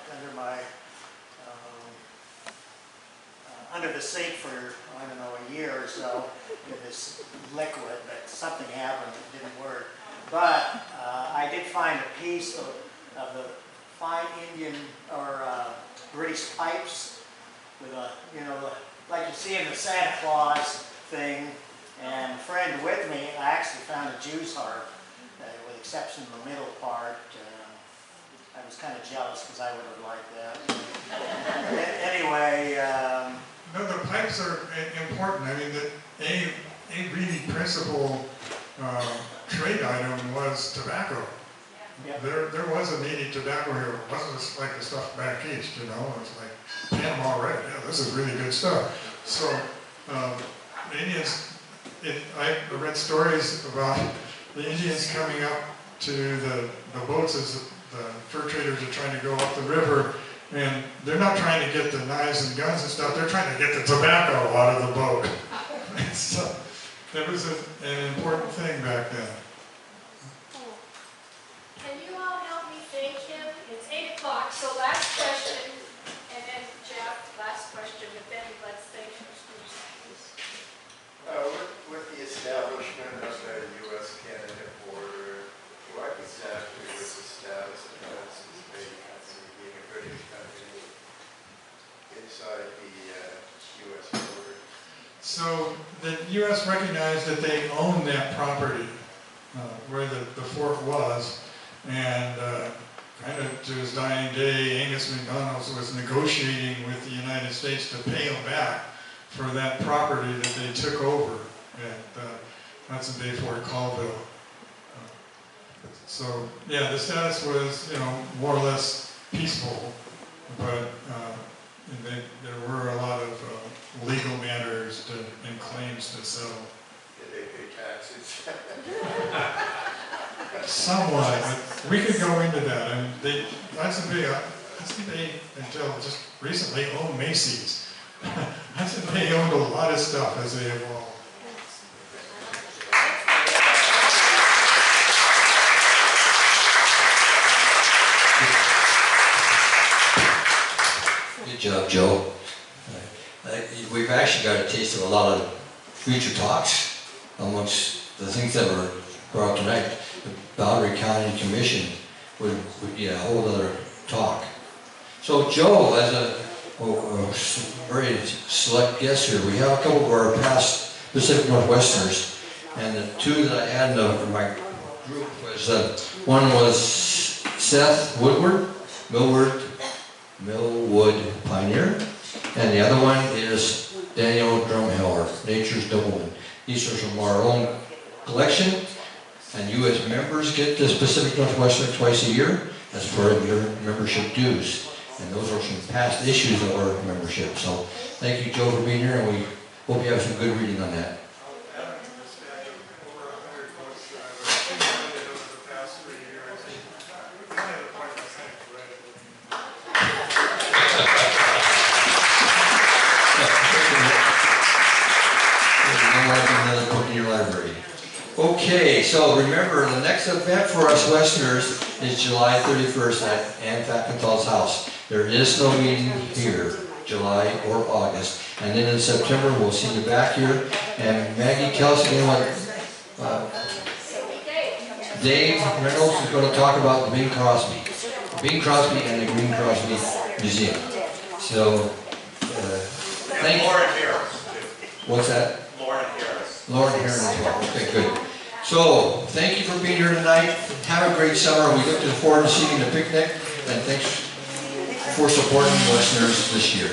under the sink for, I don't know, a year or so with this liquid, but something happened, it didn't work. But I did find a piece of the fine Indian or British pipes with like you see in the Santa Claus thing. And a friend with me, I actually found a Jew's harp, with the exception of the middle part. I was kind of jealous because I would have liked that. Anyway. No, the pipes are important. I mean, a really principal trade item was tobacco. Yep. There was a native tobacco here. It wasn't just like the stuff back east, It was like Panama Red. Yeah, this is really good stuff. So the Indians, I read stories about the Indians coming up to the boats as the fur traders are trying to go up the river, and they're not trying to get the knives and guns and stuff, they're trying to get the tobacco out of the boat. So that was an important thing back then. Can you all help me thank him? It's 8 o'clock, so last question, and then Jeff, last question, but then let's thank him. With the establishment of the U.S.-Canada border, what exactly was the status of Hudson's Bay Company being a British company inside the U.S. border? So the U.S. recognized that they owned that property where the fort was, and kind of to his dying day, Angus MacDonald was negotiating with the United States to pay him back for that property that they took over at Hudson Bay Fort Colvile. So yeah, the status was, more or less peaceful, but there were a lot of legal matters and claims to settle. Did they pay taxes? Somewhat, but we could go into that. I mean, Hudson Bay until just recently owned Macy's. Hudson Bay owned a lot of stuff as they evolved. Good job, Joe. We've actually got a taste of a lot of future talks amongst the things that were brought up tonight. The Boundary County Commission would be a whole other talk. So Joe, as a very select guest here, we have a couple of our past Pacific Northwesterners, and the two that I had in my group was, one was Seth Millwood Pioneer, and the other one is Daniel Drumheller, Nature's Doubleman. These are from our own collection, and you as members get the Pacific Northwestern twice a year as part of your membership dues. And those are some past issues of our membership. So thank you, Joe, for being here, and we Hope you have some good reading on that. Over 100 books that I've accumulated over the past 3 years. I had a point I think read Another book in your library. Okay, so remember, the next event for us Westerners is July 31st at Ann Fackenthal's house. There is no meeting here, July or August. And then in September, we'll see you back here. And Maggie, tell us again what Dave Reynolds is going to talk about the Bing Crosby. Bing Crosby and the Green Crosby Museum. So, thank you. Lauren Harris. What's that? Lauren Harris. Lauren Harris as well. Okay, good. So, thank you for being here tonight. Have a great summer. We look forward to seeing you at the picnic. And thanks for supporting listeners this year.